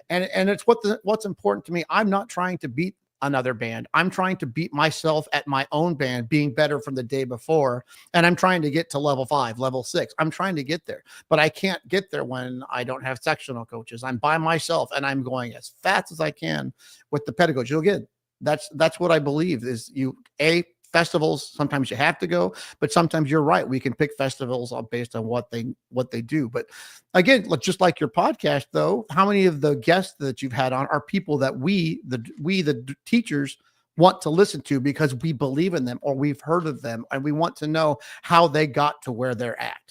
And it's what's important to me. I'm not trying to beat another band. I'm trying to beat myself at my own band, being better from the day before. And I'm trying to get to level 5, level 6. I'm trying to get there, but I can't get there when I don't have sectional coaches. I'm by myself and I'm going as fast as I can with the pedagogy. Again, that's what I believe is festivals. Sometimes you have to go, but sometimes you're right. We can pick festivals based on what they do. But again, just like your podcast, though, how many of the guests that you've had on are people that we the teachers want to listen to because we believe in them or we've heard of them and we want to know how they got to where they're at.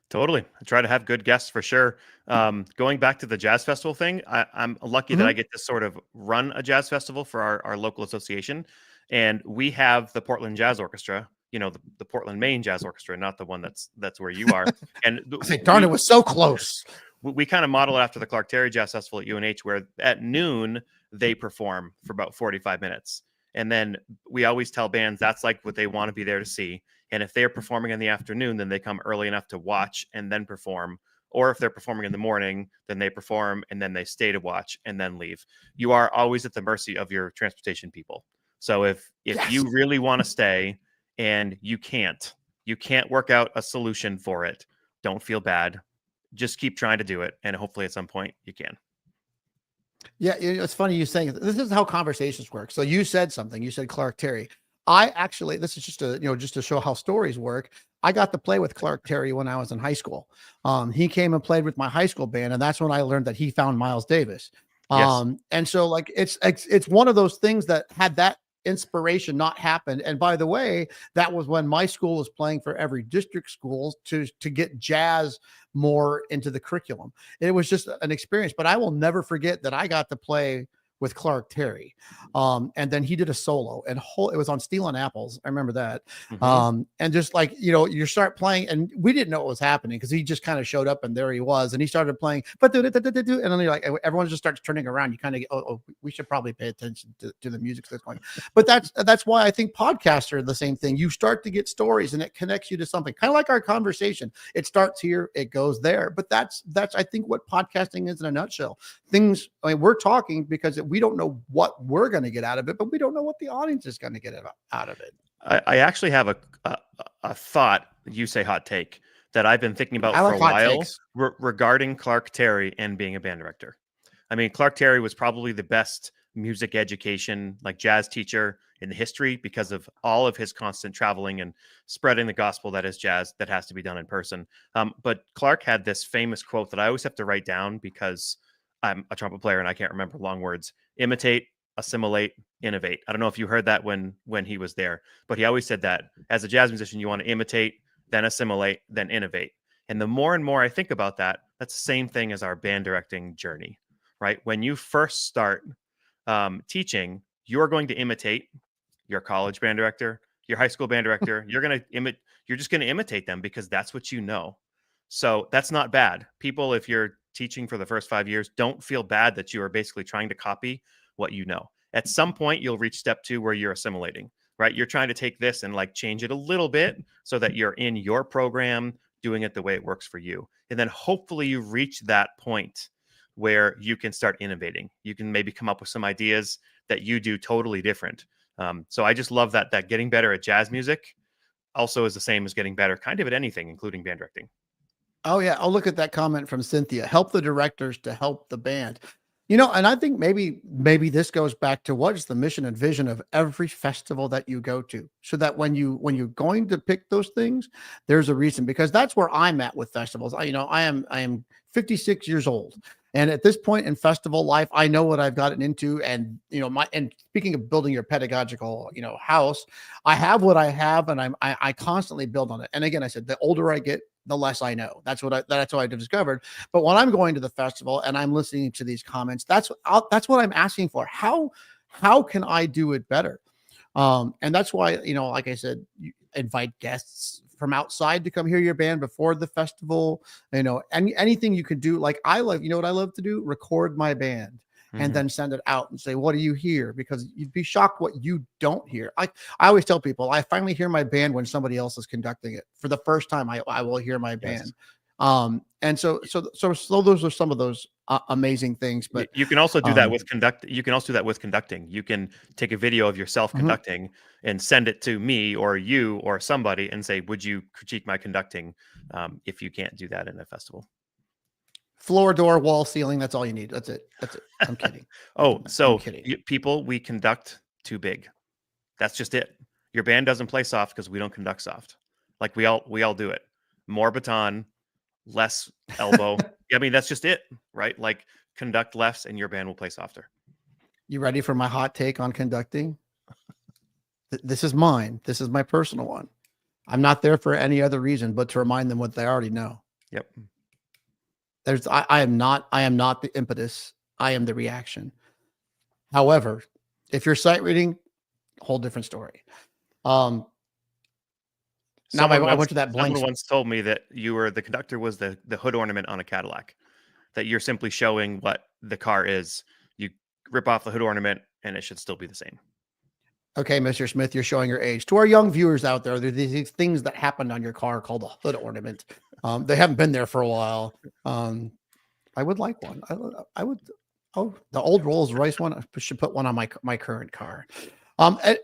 Totally. I try to have good guests for sure. Going back to the jazz festival thing, I'm lucky that I get to sort of run a jazz festival for our local association. And we have the Portland Jazz Orchestra, the Portland, Maine Jazz Orchestra, not the one that's where you are. And darn, it was so close. We kind of model it after the Clark Terry Jazz Festival at UNH, where at noon they perform for about 45 minutes. And then we always tell bands that's like what they want to be there to see. And if they're performing in the afternoon, then they come early enough to watch and then perform. Or if they're performing in the morning, then they perform and then they stay to watch and then leave. You are always at the mercy of your transportation people. So if Yes. you really want to stay and you can't work out a solution for it, don't feel bad. Just keep trying to do it. And hopefully at some point you can. Yeah. It's funny you saying this is how conversations work. So you said something, you said Clark Terry. I actually, this is just to show how stories work. I got to play with Clark Terry when I was in high school. He came and played with my high school band. And that's when I learned that he found Miles Davis. Yes. And so like, it's one of those things that had that inspiration not happened. And by the way, that was when my school was playing for every district school to get jazz more into the curriculum. It was just an experience, but I will never forget that I got to play with Clark Terry. And then he did a solo and it was on Steel and Apples. I remember that. And just like, you start playing and we didn't know what was happening because he just kind of showed up and there he was and he started playing, and then you're like, everyone just starts turning around. You kind of get, we should probably pay attention to the music that's going. But that's why I think podcasts are the same thing. You start to get stories and it connects you to something kind of like our conversation. It starts here, it goes there. But that's I think what podcasting is in a nutshell. We're talking because we don't know what we're going to get out of it, but we don't know what the audience is going to get out of it. I actually have a thought, you say hot take, that I've been thinking about for a while regarding Clark Terry and being a band director. I mean, Clark Terry was probably the best music education, like jazz teacher in the history because of all of his constant traveling and spreading the gospel that is jazz that has to be done in person. But Clark had this famous quote that I always have to write down because I'm a trumpet player and I can't remember long words. Imitate, assimilate, innovate. I don't know if you heard that when he was there, but he always said that as a jazz musician, you want to imitate, then assimilate, then innovate. And the more and more I think about that, that's the same thing as our band directing journey, right? When you first start teaching, you're going to imitate your college band director, your high school band director. You're just going to imitate them because that's what you know. So that's not bad. People, if you're teaching for the first 5 years, don't feel bad that you are basically trying to copy what you know. At some point, you'll reach step 2 where you're assimilating, right? You're trying to take this and like change it a little bit so that you're in your program doing it the way it works for you. And then hopefully you reach that point where you can start innovating. You can maybe come up with some ideas that you do totally different. So I just love that getting better at jazz music also is the same as getting better kind of at anything, including band directing. Oh yeah. I'll look at that comment from Cynthia. Help the directors to help the band. And I think maybe this goes back to what is the mission and vision of every festival that you go to, so that when you're going to pick those things, there's a reason, because that's where I'm at with festivals. I am 56 years old. And at this point in festival life, I know what I've gotten into. And, and speaking of building your pedagogical, house, I have what I have and I constantly build on it. And again, I said, the older I get, the less I know. That's what I discovered. But when I'm going to the festival and I'm listening to these comments, that's what I'm asking for. How can I do it better? And that's why, like I said, you invite guests from outside to come hear your band before the festival. Anything you could do. Like I love, what I love to do? Record my band and then send it out and say, what do you hear? Because you'd be shocked what you don't hear. I always tell people, I finally hear my band when somebody else is conducting it. For the first time, I will hear my band. Yes. And so those are some of those amazing things. But you can also do that with conducting. You can take a video of yourself conducting and send it to me or you or somebody and say, would you critique my conducting? If you can't do that in a festival. Floor, door, wall, ceiling. That's all you need. That's it. I'm kidding. I'm kidding. People, we conduct too big. That's just it. Your band doesn't play soft because we don't conduct soft. Like we all do it. More baton, less elbow. I mean, that's just it, right? Like conduct less and your band will play softer. You ready for my hot take on conducting? This is mine. This is my personal one. I'm not there for any other reason but to remind them what they already know. Yep. I am not the impetus. I am the reaction. However, if you're sight reading, whole different story. I went to that blank. Someone once told me that the conductor was the hood ornament on a Cadillac, that you're simply showing what the car is. You rip off the hood ornament and it should still be the same. Okay, Mr. Smith, you're showing your age. To our young viewers out there, there's these things that happened on your car called a hood ornament. They haven't been there for a while. I would like one. I would. Oh, the old Rolls Royce one. I should put one on my current car.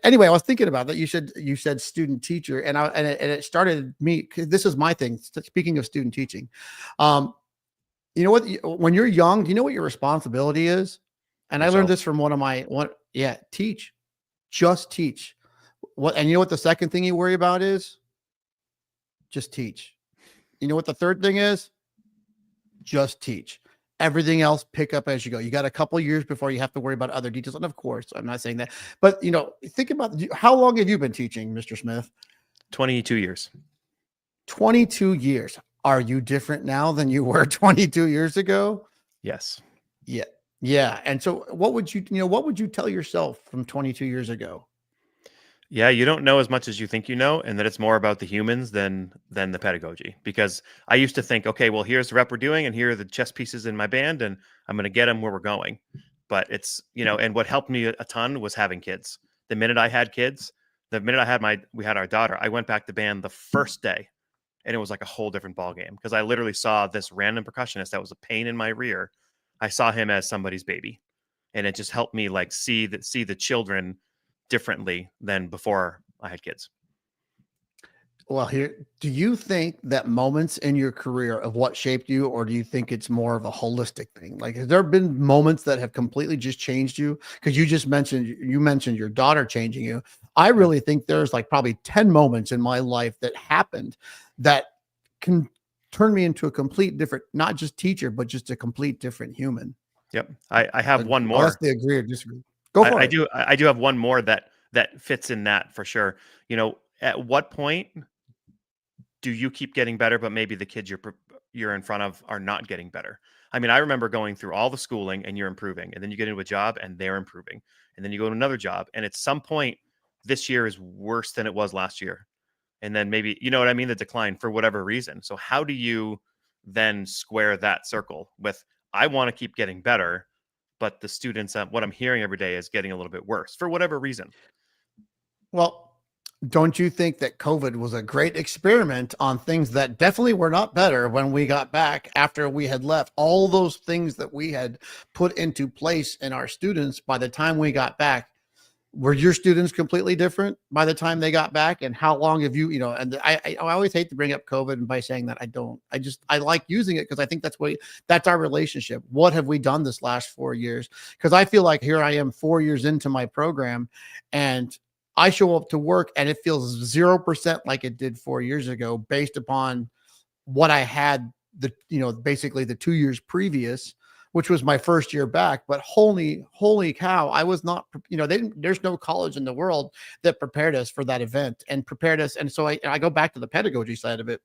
Anyway, I was thinking about that. You said student teacher, and it started me. This is my thing. Speaking of student teaching, you know what? When you're young, do you know what your responsibility is? And I learned this from teach. Just teach. And you know what the second thing you worry about is? Just teach. You know what the third thing is? Just teach. Everything else pick up as you go. You got a couple years before you have to worry about other details. And of course, I'm not saying that, but think about how long have you been teaching, Mr. Smith? 22 years. 22 years. Are you different now than you were 22 years ago? Yes. Yeah. Yeah. And so what would you tell yourself from 22 years ago? Yeah, you don't know as much as you think you know, and that it's more about the humans than the pedagogy. Because I used to think, okay, well, here's the rep we're doing, and here are the chess pieces in my band, and I'm going to get them where we're going. But it's, and what helped me a ton was having kids. The minute I had kids, we had our daughter, I went back to band the first day, and it was like a whole different ballgame because I literally saw this random percussionist that was a pain in my rear. I saw him as somebody's baby, and it just helped me like see the children differently than before I had kids. Well, do you think that moments in your career of what shaped you, or do you think it's more of a holistic thing? Like, has there been moments that have completely just changed you? Because you mentioned your daughter changing you. I really think there's like probably 10 moments in my life that happened that can turn me into a complete different, not just teacher, but just a complete different human. Yep. I have one more. Unless they agree or disagree. Go for it. I do have one more that fits in that for sure. At what point do you keep getting better, but maybe the kids you're in front of are not getting better? I mean, I remember going through all the schooling and you're improving, and then you get into a job and they're improving, and then you go to another job, and at some point this year is worse than it was last year. And then maybe, you know what I mean? The decline for whatever reason. So how do you then square that circle with, I want to keep getting better, but the students, what I'm hearing every day is getting a little bit worse for whatever reason? Well, don't you think that COVID was a great experiment on things that definitely were not better when we got back after we had left? All those things that we had put into place in our students by the time we got back, were your students completely different by the time they got back? And how long have you, and I always hate to bring up COVID, and by saying that, I like using it because I think that's our relationship. What have we done this last 4 years? Because I feel like here I am 4 years into my program, and I show up to work and it feels 0% like it did 4 years ago based upon what I had basically the 2 years previous, which was my first year back. But holy cow, I was not, there's no college in the world that prepared us for that event and prepared us. And so I go back to the pedagogy side of it.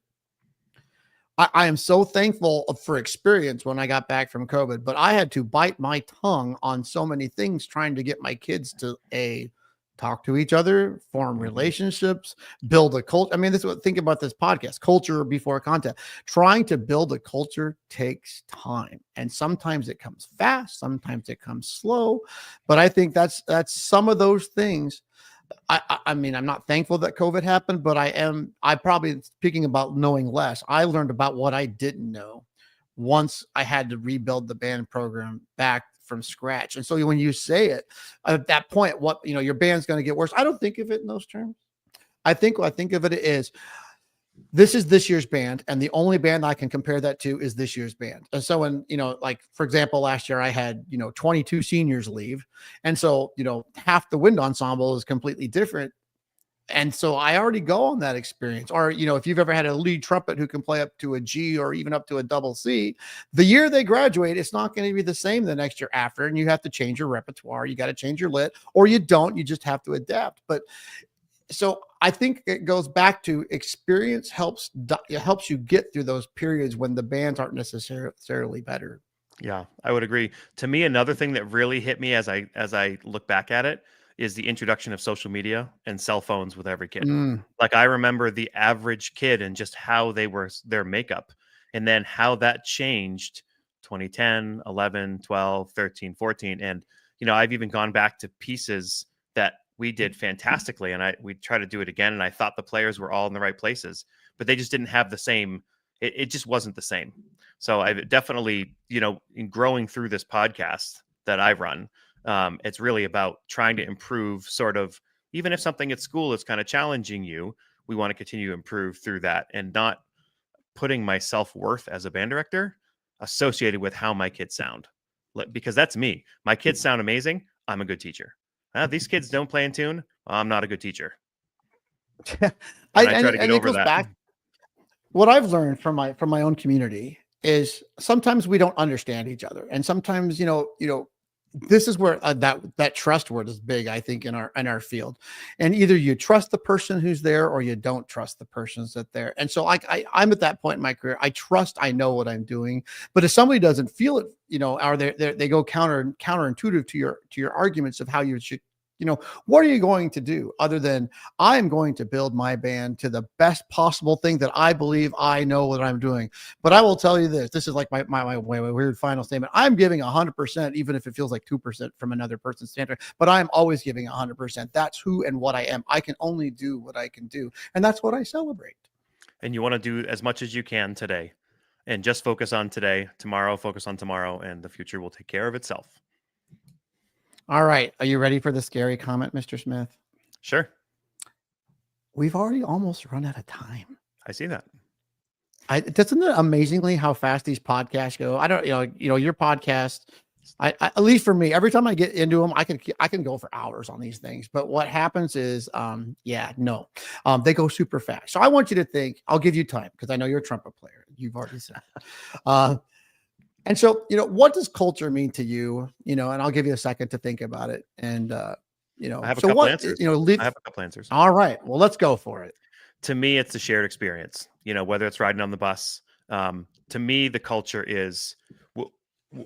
I am so thankful for experience when I got back from COVID, but I had to bite my tongue on so many things trying to get my kids to talk to each other, form Mhm. relationships, build a culture. I mean, this is what think about this podcast, culture before content. Trying to build a culture takes time. And sometimes it comes fast, sometimes it comes slow. But I think that's some of those things. I mean, I'm not thankful that COVID happened, but I probably speaking about knowing less. I learned about what I didn't know once I had to rebuild the band program back from scratch. And so when you say it at that point, what, your band's going to get worse. I don't think of it in those terms. I think of it is this is this year's band, and the only band I can compare that to is this year's band. And so when, like for example, last year I had, 22 seniors leave. And so, half the wind ensemble is completely different. And so I already go on that experience. Or, if you've ever had a lead trumpet who can play up to a G or even up to a double C, the year they graduate, it's not going to be the same the next year after. And you have to change your repertoire. You got to change your lit, or you don't, you just have to adapt. But so I think it goes back to experience it helps you get through those periods when the bands aren't necessarily better. Yeah, I would agree. To me, another thing that really hit me as I look back at it is the introduction of social media and cell phones with every kid. Mm. Like I remember the average kid and just how they were their makeup, and then how that changed 2010, 11, 12, 13, 14. And I've even gone back to pieces that we did fantastically, and we try to do it again, and I thought the players were all in the right places, but they just didn't have the same, it just wasn't the same. So I've definitely, in growing through this podcast that I run, it's really about trying to improve sort of, even if something at school is kind of challenging you, we want to continue to improve through that and not putting my self-worth as a band director associated with how my kids sound. Because that's me. My kids sound amazing. I'm a good teacher. These kids don't play in tune. I'm not a good teacher. And I try to get And it over goes that. back. What I've learned from my own community is sometimes we don't understand each other, and sometimes this is where that trust word is big, I think, in our field. And either you trust the person who's there or you don't trust the persons that there. And so I'm at that point in my career. I trust I know what I'm doing, but if somebody doesn't feel it, or they go counterintuitive to your arguments of how you should, what are you going to do other than I'm going to build my band to the best possible thing that I believe I know what I'm doing. But I will tell you this is like my weird final statement. I'm giving 100%, even if it feels like 2% from another person's standard, but I'm always giving 100%. That's who and what I am. I can only do what I can do. And that's what I celebrate. And you want to do as much as you can today, and just focus on today. Tomorrow, focus on tomorrow, and the future will take care of itself. All right. Are you ready for the scary comment, Mr. Smith? Sure. We've already almost run out of time. I see that. Doesn't it amazingly how fast these podcasts go? I don't, your podcast, I at least for me, every time I get into them, I can go for hours on these things. But what happens is, they go super fast. So I want you to think. I'll give you time because I know you're a trumpet player. You've already said. And so, what does culture mean to you? And I'll give you a second to think about it. And I have a so couple what, answers. I have a couple answers. All right. Well, let's go for it. To me, it's a shared experience. Whether it's riding on the bus. To me, the culture is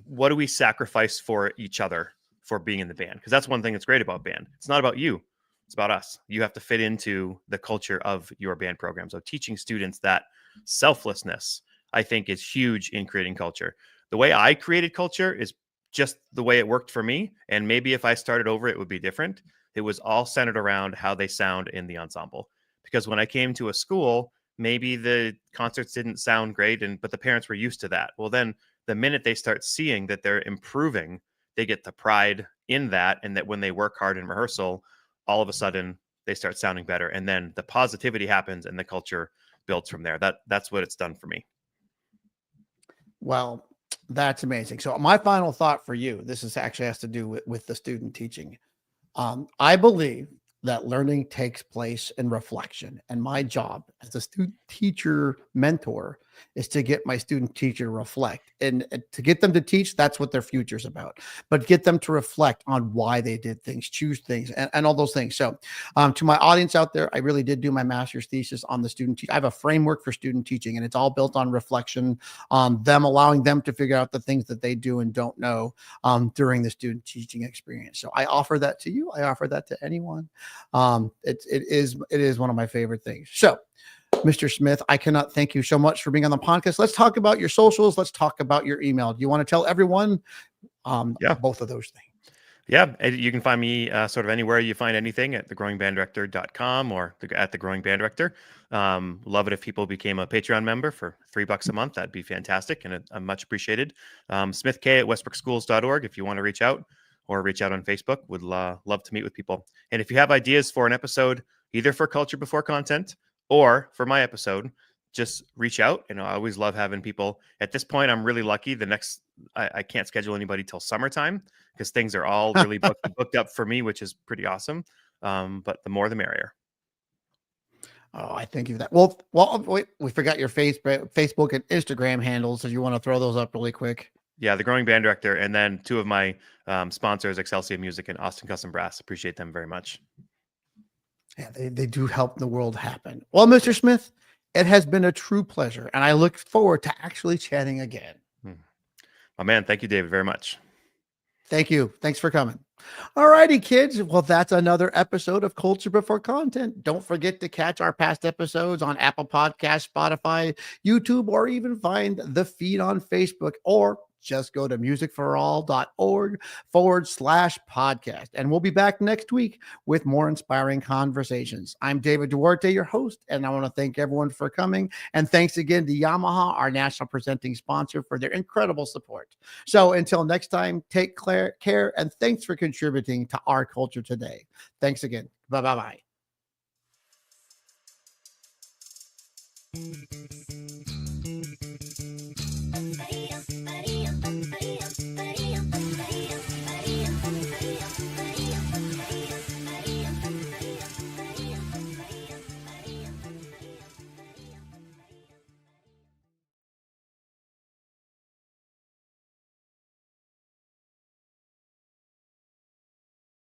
what do we sacrifice for each other for being in the band? Because that's one thing that's great about band. It's not about you. It's about us. You have to fit into the culture of your band program. So teaching students that selflessness, I think, is huge in creating culture. The way I created culture is just the way it worked for me. And maybe if I started over, it would be different. It was all centered around how they sound in the ensemble. Because when I came to a school, maybe the concerts didn't sound great, but the parents were used to that. Well, then the minute they start seeing that they're improving, they get the pride in that. And that when they work hard in rehearsal, all of a sudden they start sounding better. And then the positivity happens and the culture builds from there. That's what it's done for me. Well, that's amazing. So my final thought for you, this is actually has to do with the student teaching. I believe that learning takes place in reflection. And my job as a student teacher mentor is to get my student teacher to reflect and to get them to teach. That's what their future is about, but get them to reflect on why they did things, choose things, and all those things. So to my audience out there, I really did do my master's thesis on the student teach. I have a framework for student teaching, and it's all built on reflection, on them, allowing them to figure out the things that they do and don't know during the student teaching experience. So I offer that to you. I offer that to anyone. It is one of my favorite things. So Mr. Smith, I cannot thank you so much for being on the podcast. Let's talk about your socials. Let's talk about your email. Do you want to tell everyone both of those things? Yeah, you can find me sort of anywhere you find anything at thegrowingbanddirector.com or at The Growing Band Director. Love it if people became a Patreon member for $3 a month. That'd be fantastic, and I'm much appreciated. Smith K at westbrookschools.org if you want to reach out, or reach out on Facebook. Would love to meet with people. And if you have ideas for an episode, either for Culture Before Content or for my episode, just reach out. And I always love having people. At this point, I'm really lucky. I can't schedule anybody till summertime because things are all really booked up for me, which is pretty awesome. But the more, the merrier. Oh, I thank you for that. Well, wait, we forgot your Facebook and Instagram handles. So you want to throw those up really quick? Yeah, The Growing Band Director, and then two of my sponsors, Excelsior Music and Austin Custom Brass. Appreciate them very much. Yeah, they do help the world happen. Well, Mr. Smith, it has been a true pleasure, and I look forward to actually chatting again. Oh, man, thank you, David, very much. Thank you. Thanks for coming. All righty, kids. Well, that's another episode of Culture Before Content. Don't forget to catch our past episodes on Apple Podcasts, Spotify, YouTube, or even find the feed on Facebook, or just go to musicforall.org/podcast. And we'll be back next week with more inspiring conversations. I'm David Duarte, your host, and I want to thank everyone for coming. And thanks again to Yamaha, our national presenting sponsor, for their incredible support. So until next time, take care, and thanks for contributing to our culture today. Thanks again. Bye-bye.